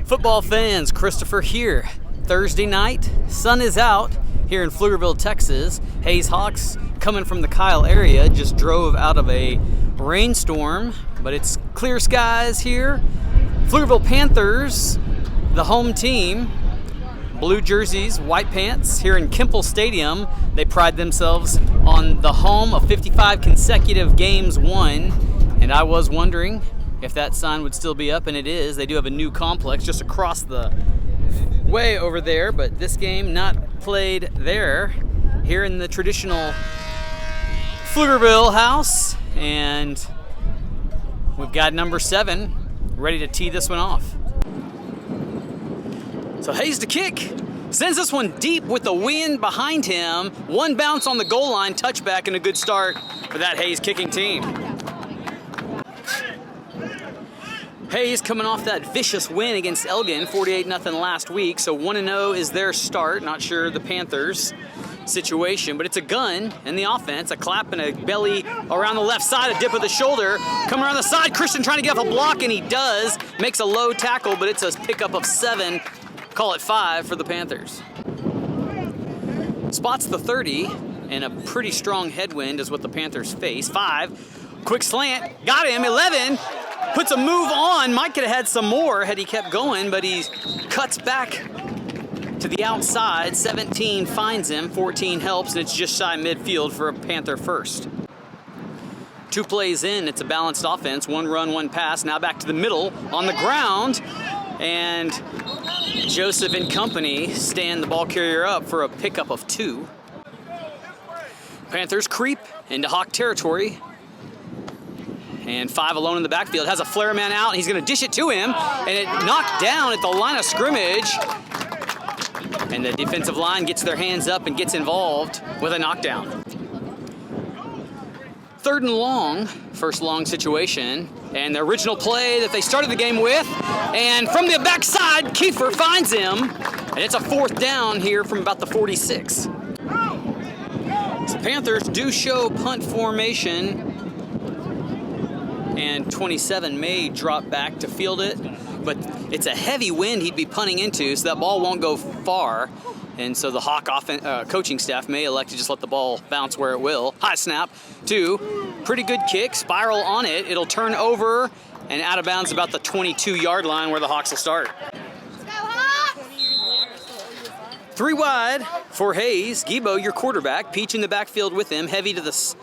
Football fans, Christopher here. Thursday night, sun is out here in Pflugerville, Texas. Hayes Hawks, coming from the Kyle area, just drove out of a rainstorm, but it's clear skies here. Pflugerville Panthers, the home team, blue jerseys, white pants here in Kimpel Stadium. They pride themselves on the home of 55 consecutive games won, and I was wondering if that sign would still be up, and it is. They do have a new complex just across the way over there, but this game not played there, here in the traditional Pflugerville house, and we've got number 7 ready to tee this one off. So Hayes to kick, sends this one deep with the wind behind him. One bounce on the goal line, touchback, and a good start for that Hayes kicking team. Hayes coming off that vicious win against Elgin, 48-0 last week, so 1-0 is their start. Not sure the Panthers situation, but it's a gun in the offense, a clap and a belly around the left side, a dip of the shoulder, coming around the side, Christian trying to get off a block, and he does, makes a low tackle, but it's a pickup of 7, call it 5 for the Panthers. Spots the 30, and a pretty strong headwind is what the Panthers face. 5, quick slant, got him, 11, puts a move on, might could have had some more had he kept going, but he cuts back to the outside. 17 finds him, 14 helps, and it's just shy midfield for a Panther first. 2 plays in, it's a balanced offense, 1 run, 1 pass. Now back to the middle, on the ground, and Joseph and company stand the ball carrier up for a pickup of 2. Panthers creep into Hawk territory, and 5 alone in the backfield, has a flare man out, and he's gonna dish it to him, and it knocked down at the line of scrimmage. And the defensive line gets their hands up and gets involved with a knockdown. 3rd and long, first long situation, and the original play that they started the game with, and from the backside, Kiefer finds him, and it's a 4th down here from about the 46. So Panthers do show punt formation, and 27 may drop back to field it, but it's a heavy wind he'd be punting into, so that ball won't go far. And so the Hawk coaching staff may elect to just let the ball bounce where it will. High snap, 2, pretty good kick, spiral on it. It'll turn over and out of bounds about the 22-yard line where the Hawks will start. 3 wide for Hayes. Gibo, your quarterback. Peach in the backfield with him, heavy to the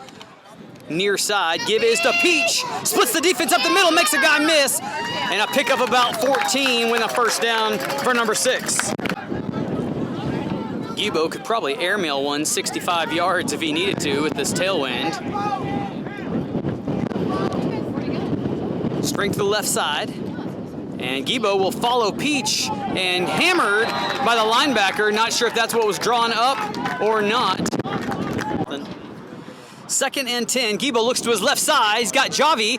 near side. Give is to Peach, splits the defense up the middle, makes a guy miss, and a pickup about 14 win a first down for number 6. Gibo could probably airmail one 65 yards if he needed to with this tailwind. Strength to the left side, and Gibo will follow Peach, and hammered by the linebacker. Not sure if that's what was drawn up or not. 2nd and 10, Gibo looks to his left side, he's got 20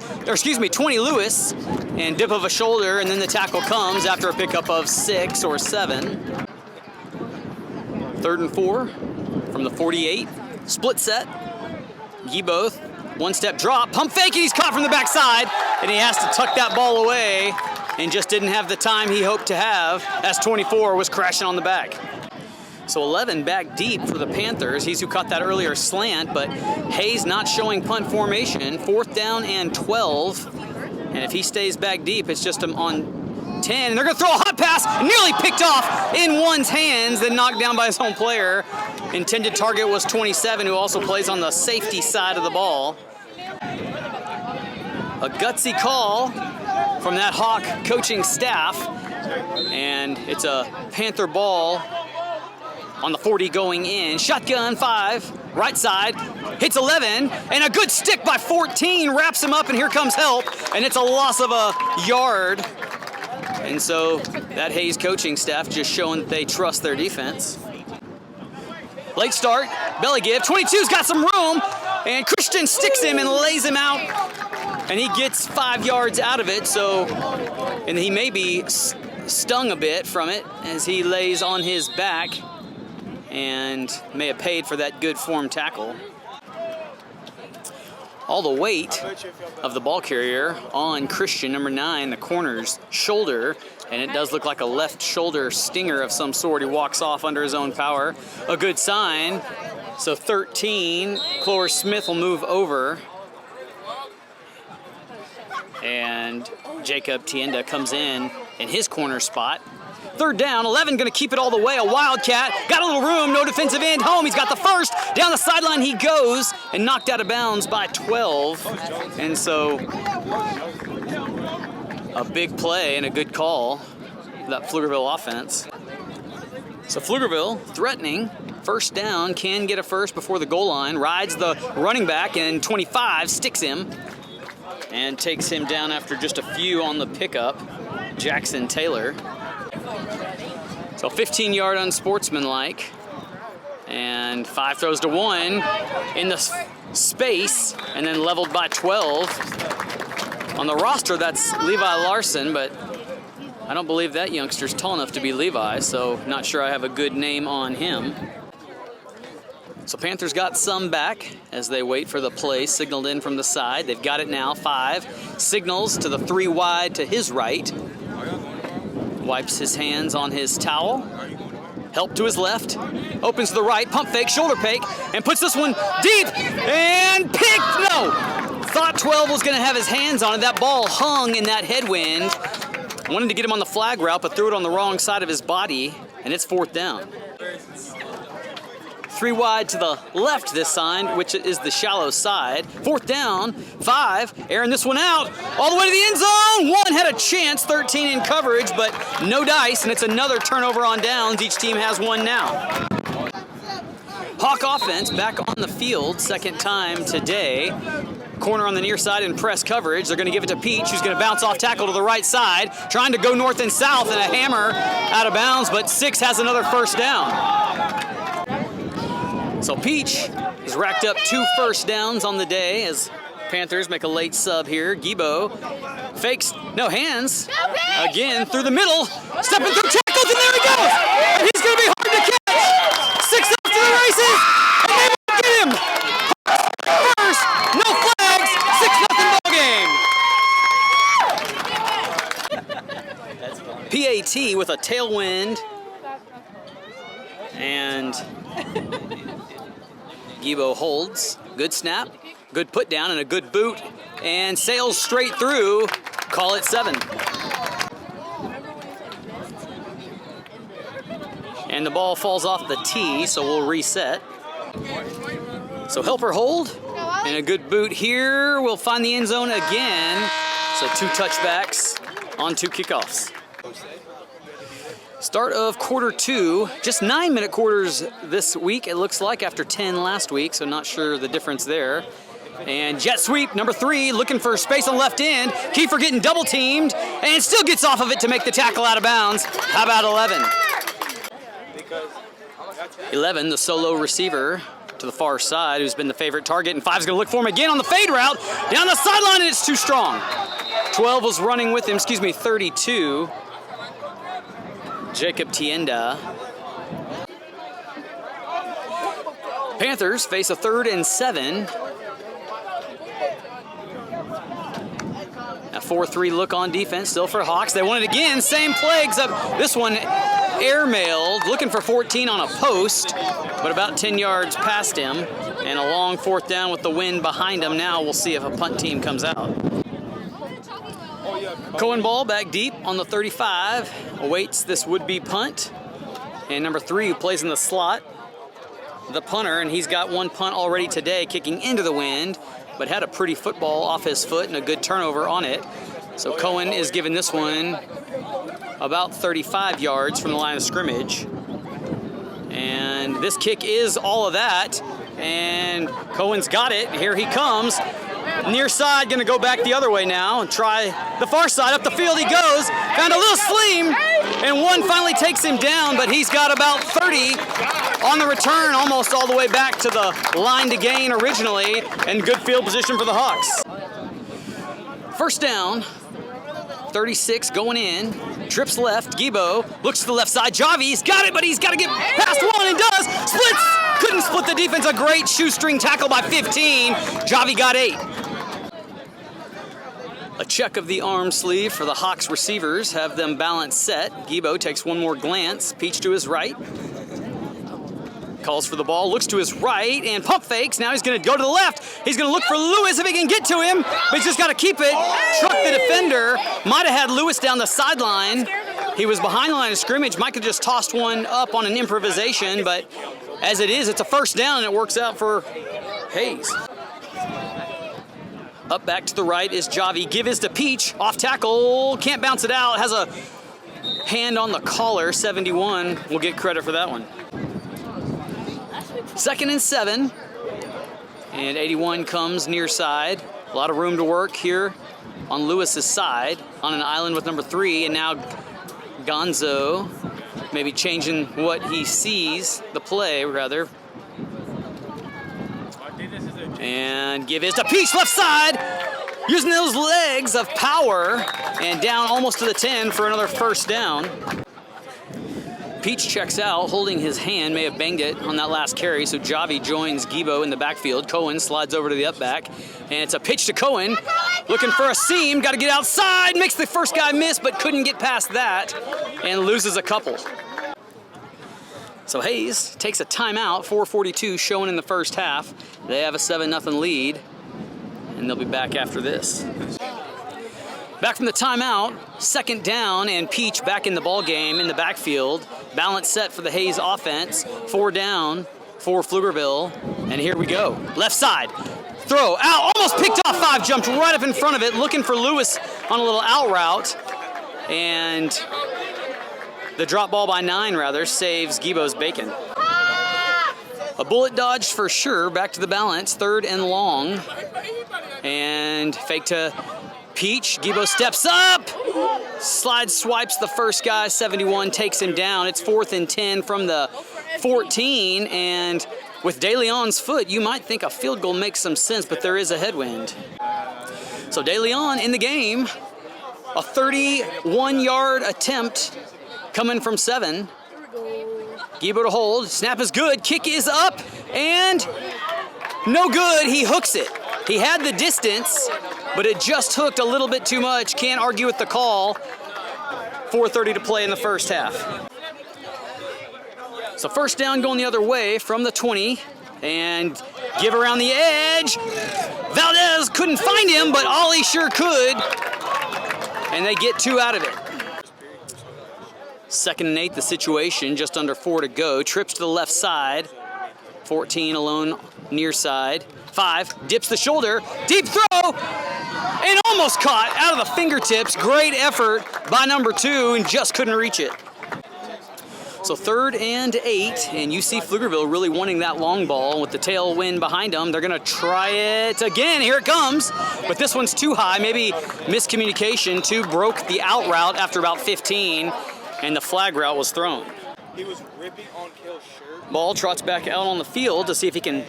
Lewis, and dip of a shoulder, and then the tackle comes after a pickup of 6 or 7. 3rd and 4 from the 48, split set, Gibo, 1-step drop, pump fake, and he's caught from the backside, and he has to tuck that ball away, and just didn't have the time he hoped to have, as 24 was crashing on the back. So 11 back deep for the Panthers. He's who caught that earlier slant, but Hayes not showing punt formation. 4th down and 12. And if he stays back deep, it's just him on 10. And they're going to throw a hot pass, nearly picked off in one's hands, then knocked down by his own player. Intended target was 27, who also plays on the safety side of the ball. A gutsy call from that Hawk coaching staff. And it's a Panther ball on the 40 going in. Shotgun 5, right side, hits 11, and a good stick by 14, wraps him up, and here comes help, and it's a loss of a yard. And so that Hayes coaching staff just showing that they trust their defense. Late start, belly give, 22's got some room, and Christian sticks him and lays him out, and he gets 5 yards out of it, and he may be stung a bit from it as he lays on his back, and may have paid for that good form tackle. all the weight of the ball carrier on Christian, number 9, the corner's shoulder, and it does look like a left shoulder stinger of some sort. He walks off under his own power. A good sign. So 13, Cloris Smith will move over. And Jacob Tienda comes in his corner spot. 3rd down, 11 going to keep it all the way. A Wildcat, got a little room, no defensive end, home. He's got the first. Down the sideline he goes and knocked out of bounds by 12. And so a big play and a good call for that Pflugerville offense. So Pflugerville threatening. 1st down, can get a first before the goal line. Rides the running back, and 25 sticks him and takes him down after just a few on the pickup. Jackson Taylor. So 15-yard unsportsmanlike, and 5 throws to 1 in the space, and then leveled by 12. On the roster, that's Levi Larson, but I don't believe that youngster's tall enough to be Levi, so not sure I have a good name on him. So Panthers got some back as they wait for the play signaled in from the side. They've got it now. 5 signals to the 3 wide to his right. Wipes his hands on his towel. Help to his left. Opens to the right. Pump fake, shoulder fake, and puts this one deep and picked. No! Thought 12 was going to have his hands on it. That ball hung in that headwind. Wanted to get him on the flag route, but threw it on the wrong side of his body, and it's 4th down. 3 wide to the left this time, which is the shallow side. 4th down, 5, airing this one out, all the way to the end zone. 1 had a chance, 13 in coverage, but no dice, and it's another turnover on downs. Each team has 1 now. Hawk offense back on the field, 2nd time today. Corner on the near side in press coverage. They're going to give it to Peach, who's going to bounce off tackle to the right side, trying to go north and south, and a hammer out of bounds, but 6 has another 1st down. So Peach has racked up 2 1st downs on the day as Panthers make a late sub here. Gibo fakes, no hands, again through the middle, stepping through tackles, and there he goes! And he's going to be hard to catch! 6 off to the races, and they won't get him! First, no flags, 6-0 ball game! PAT with a tailwind, and Gibo holds, good snap, good put down, and a good boot, and sails straight through. Call it 7. And the ball falls off the tee, so we'll reset. So helper hold, and a good boot here. We'll find the end zone again. So 2 touchbacks on 2 kickoffs. Start of quarter 2, just 9-minute quarters this week, it looks like, after 10 last week, so not sure the difference there. And jet sweep, number 3, looking for space on left end. Kiefer getting double teamed, and still gets off of it to make the tackle out of bounds. How about 11? 11, the solo receiver to the far side, who's been the favorite target, and 5's going to look for him again on the fade route. Down the sideline, and it's too strong. 12 was running with him, 32. Jacob Tienda. Panthers face a 3rd and 7. A 4-3 look on defense, still for Hawks. They want it again, same play, except this one airmailed, looking for 14 on a post, but about 10 yards past him, and a long 4th down with the wind behind him. Now we'll see if a punt team comes out. Cohen ball back deep on the 35, awaits this would-be punt. And number 3, who plays in the slot, the punter, and he's got 1 punt already today, kicking into the wind, but had a pretty football off his foot and a good turnover on it. So Cohen is giving this one about 35 yards from the line of scrimmage. And this kick is all of that, and Cohen's got it. Here he comes. Near side, going to go back the other way now and try the far side. Up the field he goes. Found a little sleam, and 1 finally takes him down, but he's got about 30 on the return, almost all the way back to the line to gain originally, and good field position for the Hawks. 1st down, 36 going in. Trips left, Gibo looks to the left side. Javi's got it, but he's got to get past 1 and does. Splits! Couldn't split the defense. A great shoestring tackle by 15. Javi got 8. check of the arm sleeve for the Hawks receivers. Have them balance set. Gibo takes one more glance. Peach to his right. Calls for the ball, looks to his right, and pump fakes. Now he's going to go to the left. He's going to look for Lewis if he can get to him, but he's just got to keep it. Truck the defender. Might have had Lewis down the sideline. He was behind the line of scrimmage. Mike could just tossed one up on an improvisation, but as it is, it's a first down, and it works out for Hayes. Up back to the right is Javi. Give is to Peach. Off tackle. Can't bounce it out. Has a hand on the collar. 71. We'll get credit for that one. 2nd and 7. And 81 comes near side. A lot of room to work here on Lewis's side. On an island with number 3. And now Gonzo maybe changing what he sees. The play, rather. And give is to Peach, left side, using those legs of power, and down almost to the 10 for another first down. Peach checks out, holding his hand, may have banged it on that last carry, so Javi joins Gibo in the backfield. Cohen slides over to the up back, and it's a pitch to Cohen, looking for a seam, got to get outside, makes the first guy miss, but couldn't get past that, and loses a couple. So Hayes takes a timeout, 4:42 showing in the first half. They have a 7-0 lead, and they'll be back after this. Back from the timeout, 2nd down, and Peach back in the ball game in the backfield. Balance set for the Hayes offense. 4 down for Pflugerville, and here we go. Left side, throw, out, almost picked off 5, jumped right up in front of it, looking for Lewis on a little out route, and the drop ball by 9, rather, saves Gibo's bacon. A bullet dodge for sure. Back to the balance. 3rd and long. And fake to Peach. Gibo steps up. Slides, swipes the first guy. 71 takes him down. It's 4th and 10 from the 14. And with DeLeon's foot, you might think a field goal makes some sense, but there is a headwind. So DeLeon in the game. A 31-yard attempt coming from 7. Gibo to hold. Snap is good. Kick is up. And no good. He hooks it. He had the distance, but it just hooked a little bit too much. Can't argue with the call. 4:30 to play in the first half. So first down going the other way from the 20. And give around the edge. Valdez couldn't find him, but Ollie sure could. And they get 2 out of it. 2nd and 8, the situation, just under 4 to go. Trips to the left side. 14 alone near side. 5, dips the shoulder. Deep throw! And almost caught out of the fingertips. Great effort by number 2 and just couldn't reach it. So 3rd and 8, and you see Pflugerville really wanting that long ball with the tailwind behind them. They're going to try it again. Here it comes. But this one's too high. Maybe miscommunication. 2 broke the out route after about 15. And the flag route was thrown. He was ripping on Kale's shirt. Ball trots back out on the field to see if he can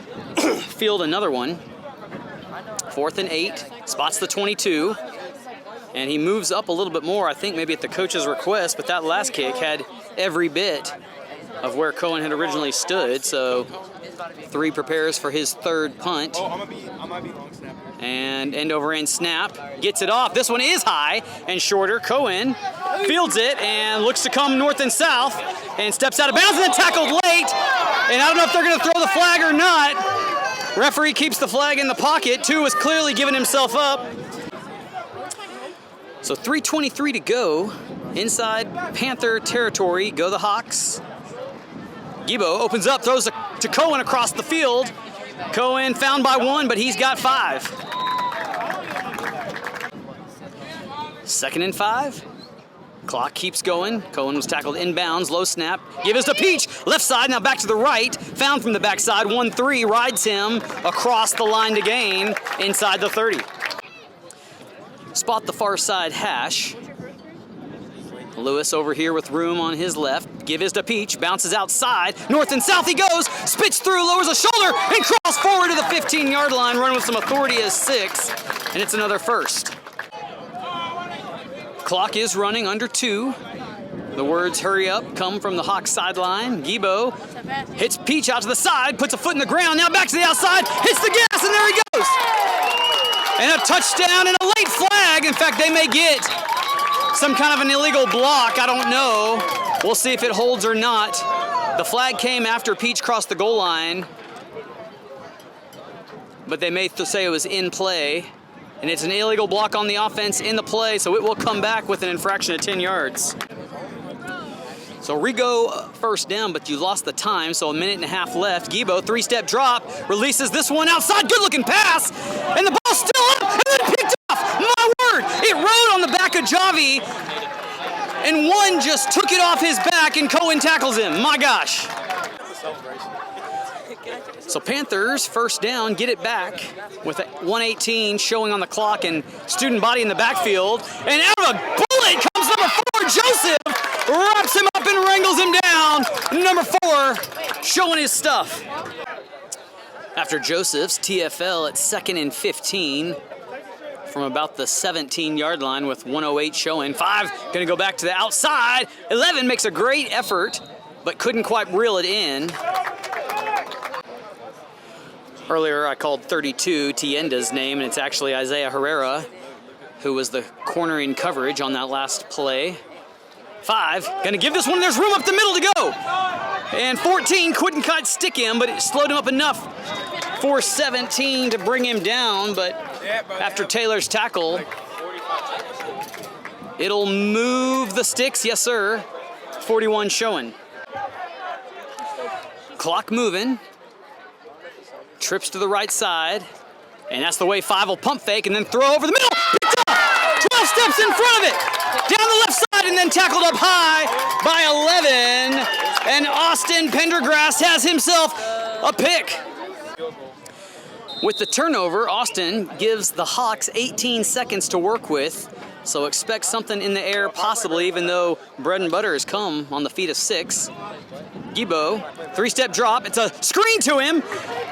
field another one. 4th and 8, spots the 22. And he moves up a little bit more, I think maybe at the coach's request, but that last kick had every bit of where Cohen had originally stood. So 3 prepares for his 3rd punt. Oh, I might be long snapper. And end over end snap. Gets it off. This one is high and shorter. Cohen fields it and looks to come north and south and steps out of bounds and then tackled late. And I don't know if they're going to throw the flag or not. Referee keeps the flag in the pocket. 2 was clearly giving himself up. So 3:23 to go inside Panther territory. Go the Hawks. Gibo opens up, throws to Cohen across the field. Cohen found by 1, but he's got 5. 2nd and 5. Clock keeps going. Cohen was tackled inbounds, low snap. Give us to Peach, left side, now back to the right. Found from the backside, 1-3, rides him across the line to gain inside the 30. Spot the far side hash. Lewis over here with room on his left. Give is to Peach, bounces outside. North and south he goes, spits through, lowers a shoulder, and crawls forward to the 15-yard line, running with some authority as 6, and it's another first. Clock is running under 2. The words hurry up come from the Hawks sideline. Gibo hits Peach out to the side, puts a foot in the ground, now back to the outside, hits the gas, and there he goes. And a touchdown and a late flag. In fact, they may get some kind of an illegal block. I don't know. We'll see if it holds or not. The flag came after Peach crossed the goal line, but they may say it was in play. And it's an illegal block on the offense in the play, so it will come back with an infraction of 10 yards. So Rigo first down, but you lost the time, so a minute and a half left. Gibo, three-step drop, releases this one outside. Good-looking pass, and the ball's still up, and then picked off. My word, it rode on the back of Javi, and one just took it off his back, and Cohen tackles him. My gosh. So Panthers, first down, get it back with 1:18 showing on the clock and student body in the backfield. And out of a bullet comes number 4, Joseph, wraps him up and wrangles him down. Number 4 showing his stuff. After Joseph's TFL at 2nd and 15 from about the 17-yard line with 1:08 showing. 5 going to go back to the outside. 11 makes a great effort, but couldn't quite reel it in. Earlier, I called 32 Tienda's name, and it's actually Isaiah Herrera, who was the cornering coverage on that last play. 5, gonna give this one, there's room up the middle to go. And 14 couldn't quite stick him, but it slowed him up enough for 17 to bring him down, but after Taylor's tackle, it'll move the sticks, yes sir. 41 showing. Clock moving. Trips to the right side, and that's the way 5 will pump fake and then throw over the middle. Picked up! 12 steps in front of it. Down the left side and then tackled up high by 11. And Austin Pendergrass has himself a pick. With the turnover, Austin gives the Hawks 18 seconds to work with. So expect something in the air possibly, even though bread and butter has come on the feet of 6. Gibo, 3-step drop. It's a screen to him.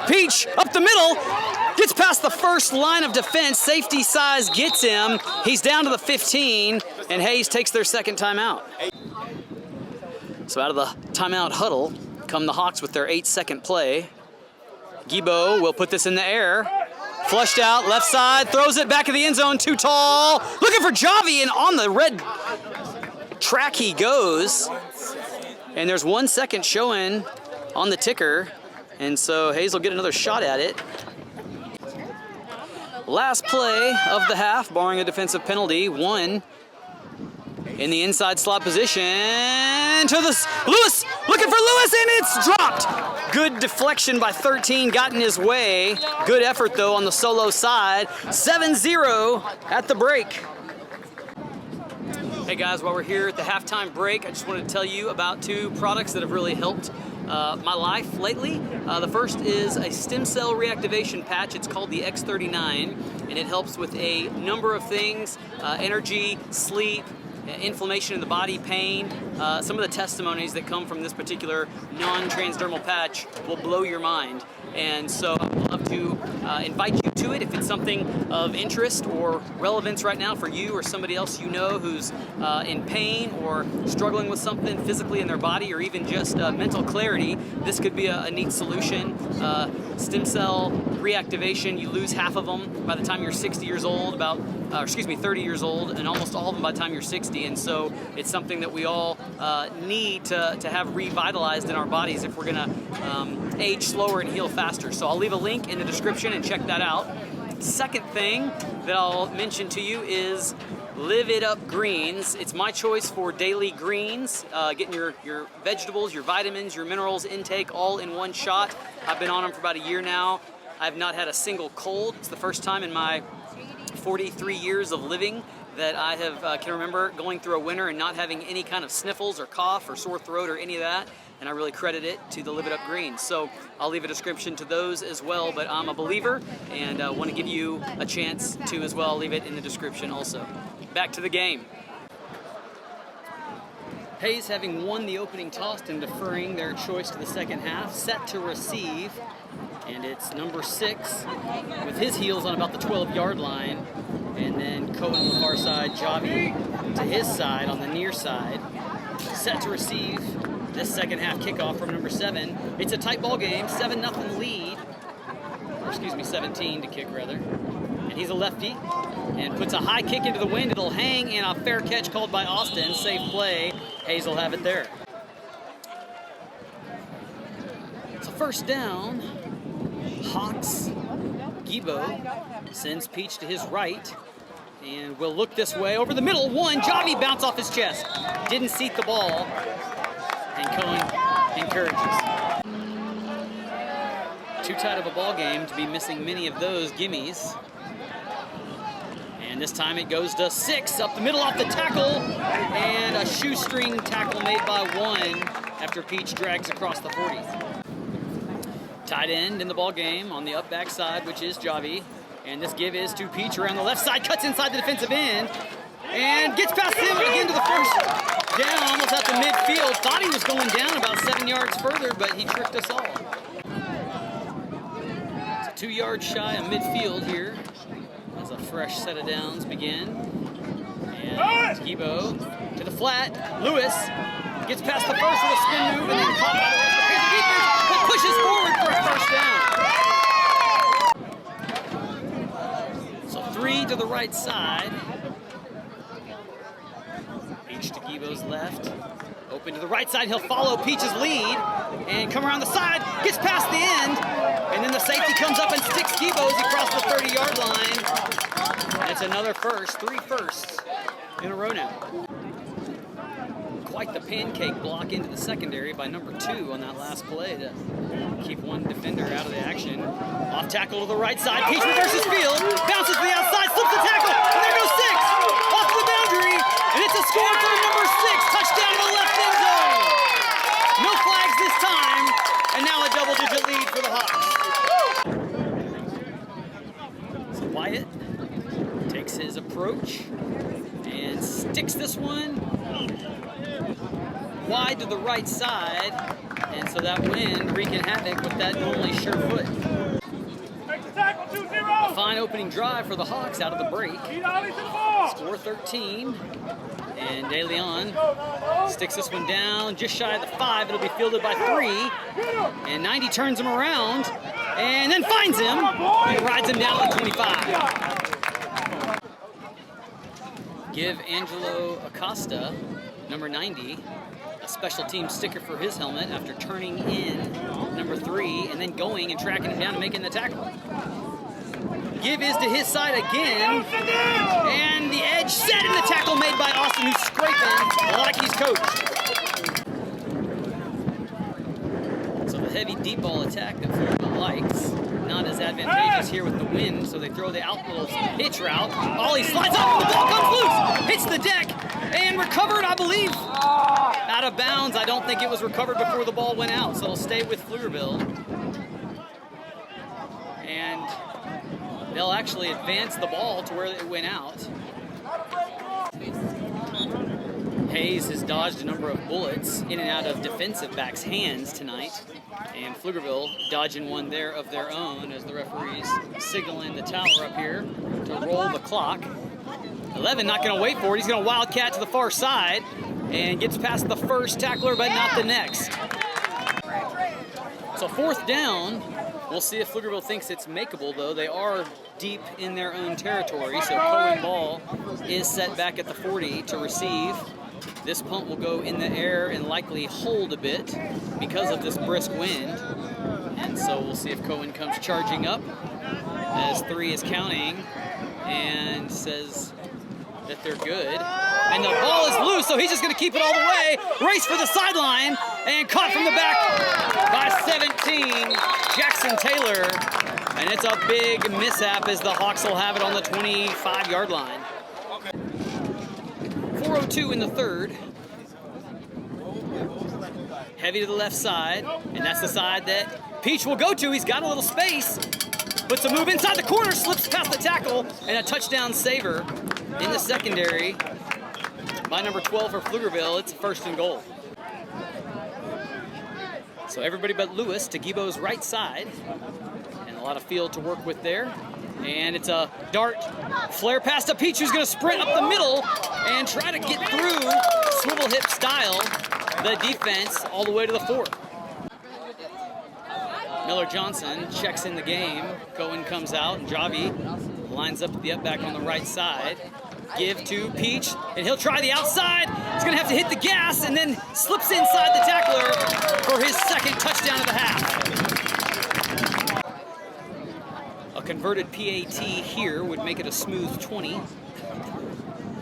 Peach up the middle. Gets past the first line of defense. Safety size gets him. He's down to the 15, and Hayes takes their second timeout. So out of the timeout huddle come the Hawks with their 8-second play. Gibo will put this in the air. Flushed out, left side, throws it back in the end zone, too tall. Looking for Javi, and on the red track he goes. And there's 1 second showing on the ticker. And so Hayes will get another shot at it. Last play of the half, barring a defensive penalty. 1 in the inside slot position to the Lewis, looking for Lewis, and it's dropped. Good deflection by 13, got in his way. Good effort though on the solo side. 7-0 at the break. Hey guys, while we're here at the halftime break, I just wanted to tell you about 2 products that have really helped my life lately. The first is a stem cell reactivation patch. It's called the X39, and it helps with a number of things, energy, sleep, inflammation in the body, pain. Some of the testimonies that come from this particular non-transdermal patch will blow your mind. And so I'd love to invite you to it if it's something of interest or relevance right now for you or somebody else you know who's in pain or struggling with something physically in their body, or even just mental clarity. This could be a neat solution. Stem cell reactivation, you lose half of them by the time you're 60 years old, 30 years old, and almost all of them by the time you're 60. And so it's something that we all need to have revitalized in our bodies if we're gonna age slower and heal faster. So I'll leave a link in the description and check that out. Second thing that I'll mention to you is Live It Up Greens. It's my choice for daily greens, getting your vegetables, your vitamins, your minerals intake all in one shot. I've been on them for about a year now. I've not had a single cold. It's the first time in my 43 years of living that I can remember going through a winter and not having any kind of sniffles or cough or sore throat or any of that. And I really credit it to the Live It Up Greens. So I'll leave a description to those as well, but I'm a believer and want to give you a chance to as well. I'll leave it in the description also. Back to the game. Hayes, having won the opening toss and deferring their choice to the second half, set to receive. And it's number 6 with his heels on about the 12-yard line. And then Cohen on the far side, Javi to his side on the near side. Set to receive this second half kickoff from number 7. It's a tight ball game, 7-0 lead. Or excuse me, 17 to kick rather. and he's a lefty, and puts a high kick into the wind. It'll hang, and a fair catch called by Austin. Safe play. Hayes will have it there. So first down, Hawks. Gibo sends Peach to his right, and will look this way over the middle. One, Javi bounce off his chest. Didn't seat the ball, and Cohen encourages. Too tight of a ball game to be missing many of those gimmies. And this time it goes to 6 up the middle off the tackle, and a shoestring tackle made by one after Peach drags across the 40. Tight end in the ball game on the up back side, which is Javi. And this give is to Peach around the left side, cuts inside the defensive end, and gets past him again to the first down, almost at the midfield. Thought he was going down about 7 yards further, but he tricked us all. It's 2 yards shy of midfield here as a fresh set of downs begin. And Gibo to the flat. Lewis gets past the first with a spin move, and then caught by the rest of the defense, but pushes forward for a first down. So 3 to the right side. Peach to Gibo's left. Open to the right side. He'll follow Peach's lead and come around the side. Gets past the end. And then the safety comes up and sticks Gibo as he crosses the 30-yard line. And it's another first. 3 firsts in a row now. Quite the pancake block into the secondary by number 2 on that last play to keep one defender out of the action. Off tackle to the right side. Peach reverses field. Bounces to the outside. Slips the tackle. And there goes 6. Off the boundary. And it's a score for number 6. Touchdown to the left end zone. No flags this time. And now a double-digit lead for the Hawks. So Wyatt takes his approach and sticks this one wide to the right side, and so that wind wreaking havoc with that normally sure foot. A fine opening drive for the Hawks out of the break. Score 13, and De Leon sticks this one down just shy of the 5. It'll be fielded by 3, and 90 turns him around, and then finds him and rides him down to the 25. Give Angelo Acosta, number 90, a special team sticker for his helmet after turning in number 3 and then going and tracking him down and making the tackle. Give is to his side again, and the edge set in the tackle made by Austin, who's scraping like he's coached. So the heavy deep ball attack that Pflugerville likes, not as advantageous here with the wind, so they throw the out little hitch route. Ollie slides up, the ball comes loose, hits the deck, and recovered, I believe, out of bounds. I don't think it was recovered before the ball went out, so it'll stay with Pflugerville. And they'll actually advance the ball to where it went out. Hayes has dodged a number of bullets in and out of defensive backs' hands tonight. And Pflugerville dodging one there of their own as the referees signaling the tower up here to roll the clock. 11 not going to wait for it. He's going to wildcat to the far side and gets past the first tackler, but not the next. So 4th down. We'll see if Pflugerville thinks it's makeable, though. They are deep in their own territory, so Cohen ball is set back at the 40 to receive. This punt will go in the air and likely hold a bit because of this brisk wind. And so we'll see if Cohen comes charging up as 3 is counting and says that they're good. And the ball is loose, so he's just going to keep it all the way. Race for the sideline, and caught from the back by 17, Jackson Taylor. And it's a big mishap as the Hawks will have it on the 25-yard line. 4:02 in the 3rd. Heavy to the left side, and that's the side that Peach will go to. He's got a little space. Puts a move inside the corner, slips past the tackle, and a touchdown saver in the secondary by number 12 for Pflugerville. It's 1st and goal. So everybody but Lewis to Gibo's right side, and a lot of field to work with there. And it's a dart flare pass to Peach, who's going to sprint up the middle and try to get through swivel hip style the defense all the way to the 4. Miller Johnson checks in the game. Cohen comes out, and Javi Lines up the up back on the right side. Give to Peach, and he'll try the outside. He's gonna have to hit the gas and then slips inside the tackler for his second touchdown of the half. A converted PAT here would make it a smooth 20.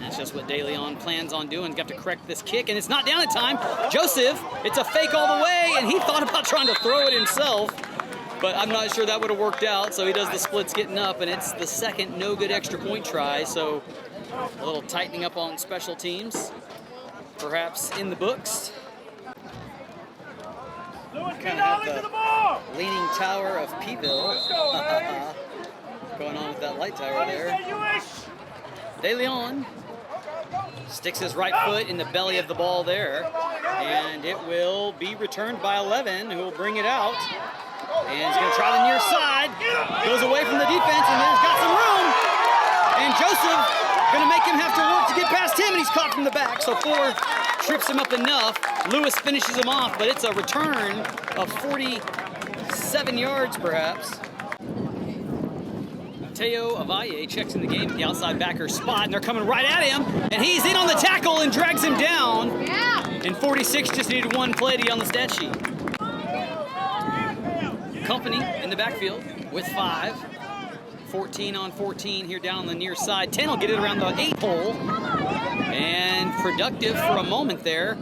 That's just what De Leon plans on doing. Got to correct this kick, and it's not down in time. Joseph, it's a fake all the way, and he thought about trying to throw it himself, but I'm not sure that would have worked out, so he does the splits getting up, and it's the second no good extra point try, so a little tightening up on special teams, perhaps in the books. Kind of have the leaning tower of Pflugerville going on with that light tower there. De Leon sticks his right foot in the belly of the ball there, and it will be returned by 11, who will bring it out. And he's going to try the near side, goes away from the defense, and there's got some room. And Joseph going to make him have to work to get past him, and he's caught from the back. So 4 trips him up enough. Lewis finishes him off, but it's a return of 47 yards perhaps. Mateo Avalle checks in the game at the outside backer spot, and they're coming right at him, and he's in on the tackle and drags him down. And 46 just needed 1 play to get on the stat sheet. Company in the backfield with 5. 14 on 14 here down on the near side. 10 will get it around the 8 hole. And productive for a moment there.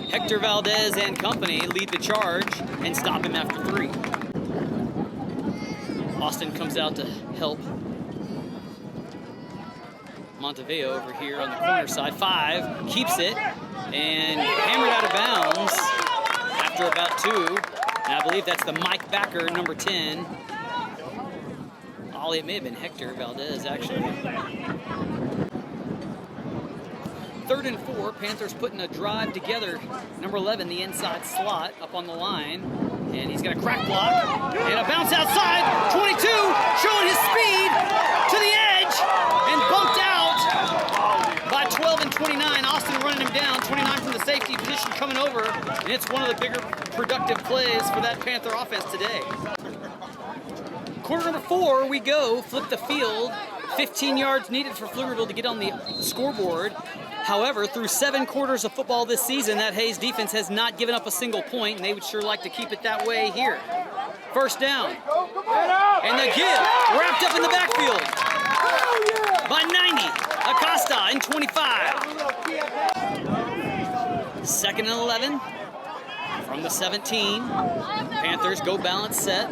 Hector Valdez and company lead the charge and stop him after 3. Austin comes out to help. Montevideo over here on the corner side. 5 keeps it and hammered out of bounds after about 2. And I believe that's the Mike Backer, number 10. Ollie, it may have been Hector Valdez, actually. 3rd and 4, Panthers putting a drive together. Number 11, the inside slot, up on the line. And he's got a crack block. And a bounce outside. 22, showing his speed to the edge. And bumped out by 12 and 29. Austin running him down. 29 from the safety position coming over. And it's one of the bigger productive plays for that Panther offense today. Quarter number 4, we go. Flip the field. 15 yards needed for Pflugerville to get on the scoreboard. However, through 7 quarters of football this season, that Hayes defense has not given up a single point, and they would sure like to keep it that way here. First down. And the give, wrapped up in the backfield by 90. Acosta in 25. 2nd and 11 from the 17. Panthers go balance set.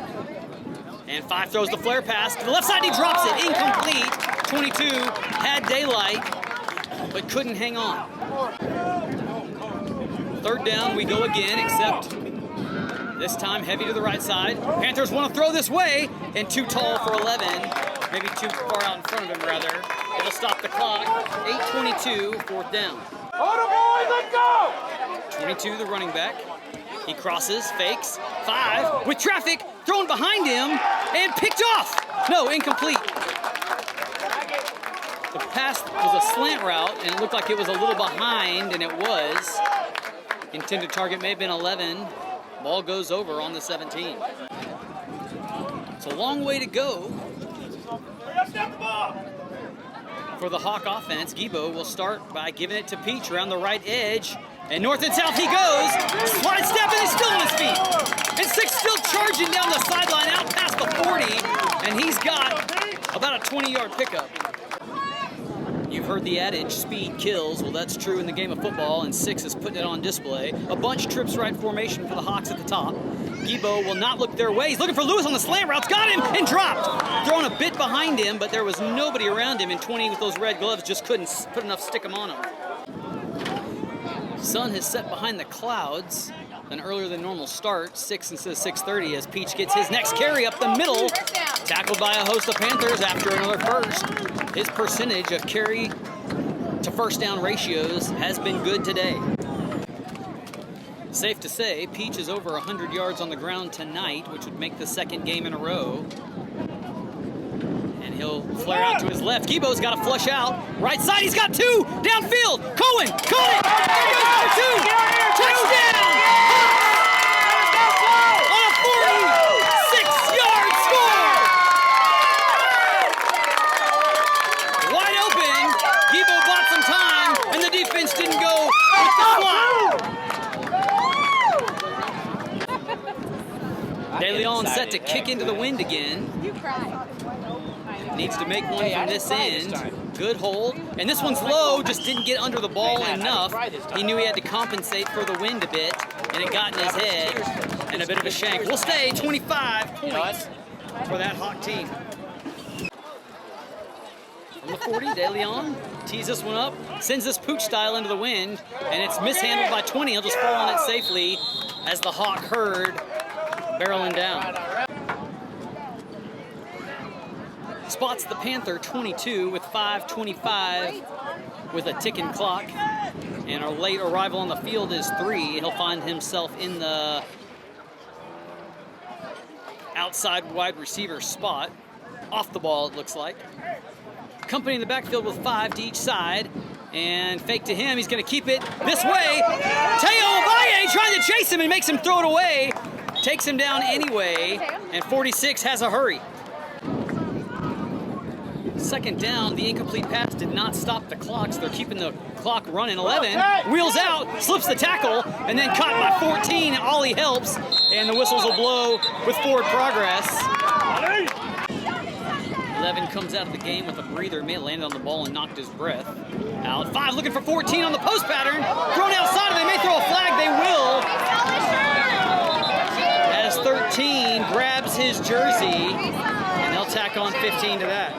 And 5 throws the flare pass. To the left side, he drops it. Incomplete. 22 had daylight, but couldn't hang on. 3rd down, we go again, except this time heavy to the right side. Panthers want to throw this way, and too tall for 11. Maybe too far out in front of him, rather. It'll stop the clock. 8:22, 4th down. Hold it, boys, let's go! 22, the running back. He crosses, fakes, 5, with traffic, thrown behind him, and picked off. No, incomplete. The pass was a slant route, and it looked like it was a little behind, and it was. Intended target may have been 11. Ball goes over on the 17. It's a long way to go for the Hawk offense. Gibo will start by giving it to Peach around the right edge. And north and south he goes. Slide step, and he's still on his feet. And 6 still charging down the sideline out past the 40. And he's got about a 20-yard pickup. You've heard the adage, speed kills. Well, that's true in the game of football, and 6 is putting it on display. A bunch trips right formation for the Hawks at the top. Gibo will not look their way. He's looking for Lewis on the slant routes. Got him and dropped. Thrown a bit behind him, but there was nobody around him, and 20 with those red gloves just couldn't put enough stick him on him. Sun has set behind the clouds. An earlier than normal start, 6 instead of 6:30, as Peach gets his next carry up the middle. Tackled by a host of Panthers after another first. His percentage of carry to first down ratios has been good today. Safe to say, Peach is over 100 yards on the ground tonight, which would make the 2nd game in a row. And he'll flare out to his left. Gibo's got to flush out. Right side, he's got 2. Downfield. Cohen, caught it. There goes number 2. Touchdown. On a 46-yard score. Brown set to kick into the wind again. Needs to make one from this end. Good hold. And this one's low, just didn't get under the ball enough. He knew he had to compensate for the wind a bit, and it got in his head. And a bit of a shank. We'll stay 25 points for that Hawk team. From the 40, De Leon tees this one up, sends this pooch style into the wind, and it's mishandled by 20. He'll just fall on it safely as the Hawk herd barreling down. Spots the Panther 22 with 5:25 with a ticking clock. And our late arrival on the field is 3. He'll find himself in the outside wide receiver spot. Off the ball, it looks like. Company in the backfield with 5 to each side. And fake to him, he's gonna keep it this way. Teo Valle trying to chase him and makes him throw it away. Takes him down anyway, and 46 has a hurry. Second down, the incomplete pass did not stop the clock, so they're keeping the clock running. 11, wheels out, slips the tackle, and then caught by 14. Ollie helps, and the whistles will blow with forward progress. 11 comes out of the game with a breather. May have landed on the ball and knocked his breath out. 5 looking for 14 on the post pattern. Thrown outside, and they may throw a flag. They will. As 13 grabs his jersey, and they'll tack on 15 to that.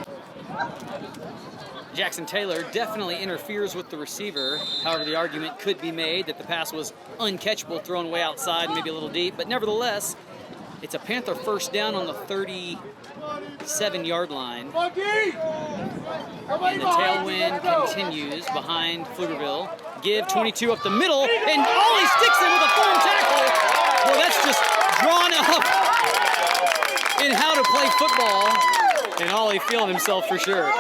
Jackson Taylor definitely interferes with the receiver. However, the argument could be made that the pass was uncatchable, thrown way outside, maybe a little deep. But nevertheless, it's a Panther first down on the 37-yard line. And the tailwind continues behind Pflugerville. Give 22 up the middle, and Ollie sticks him with a firm tackle. Well, that's just drawn up in how to play football. And Ollie feeling himself for sure.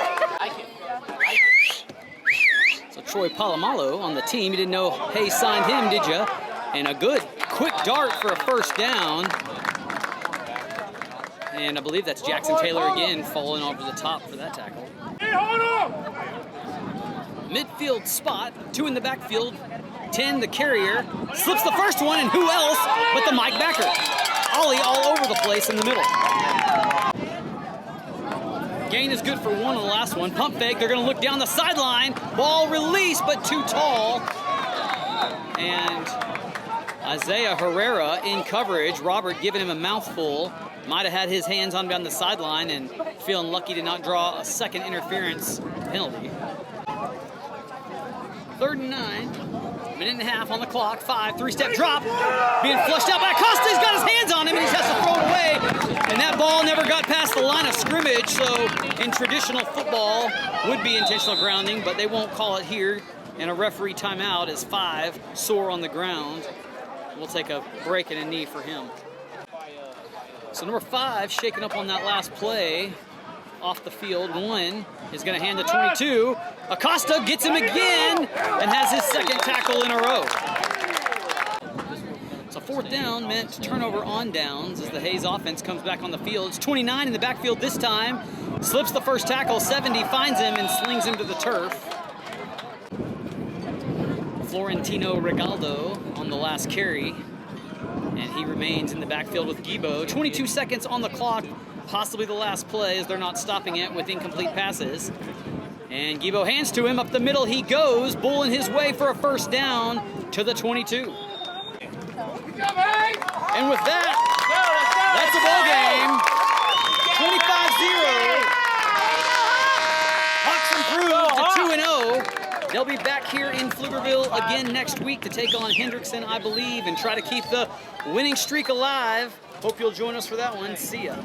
So Troy Palomalo on the team. You didn't know Hayes signed him, did you? And a good quick dart for a first down. And I believe that's Jackson Taylor again falling over the top for that tackle. Midfield spot, 2 in the backfield. 10 the carrier. Slips the first one, and who else but the Mike backer. Ollie all over the place in the middle. Gain is good for 1 on the last one. Pump fake, they're gonna look down the sideline. Ball released, but too tall. And Isaiah Herrera in coverage. Robert giving him a mouthful. Might have had his hands on down the sideline and feeling lucky to not draw a second interference penalty. 3rd and 9. Minute and a half on the clock. 5, 3-step drop. Being flushed out by Acosta. He's got his hands on him and he has to throw it away. And that ball never got past the line of scrimmage. So in traditional football, would be intentional grounding, but they won't call it here. And a referee timeout as 5 sore on the ground. We'll take a break and a knee for him. So number 5 shaking up on that last play off the field. 1 is going to hand the 22. Acosta gets him again and has his second tackle in a row. So 4th down meant turnover on downs as the Hayes offense comes back on the field. It's 29 in the backfield this time. Slips the first tackle. 70 finds him and slings him to the turf. Florentino Regaldo on the last carry. And he remains in the backfield with Gibo. 22 seconds on the clock, possibly the last play as they're not stopping it with incomplete passes. And Gibo hands to him, up the middle he goes, bulling his way for a first down to the 22. And with that, that's a ball game. 25-0. Hawks improved to 2-0. They'll be back here in Pflugerville again next week to take on Hendrickson, I believe, and try to keep the winning streak alive. Hope you'll join us for that one. See ya.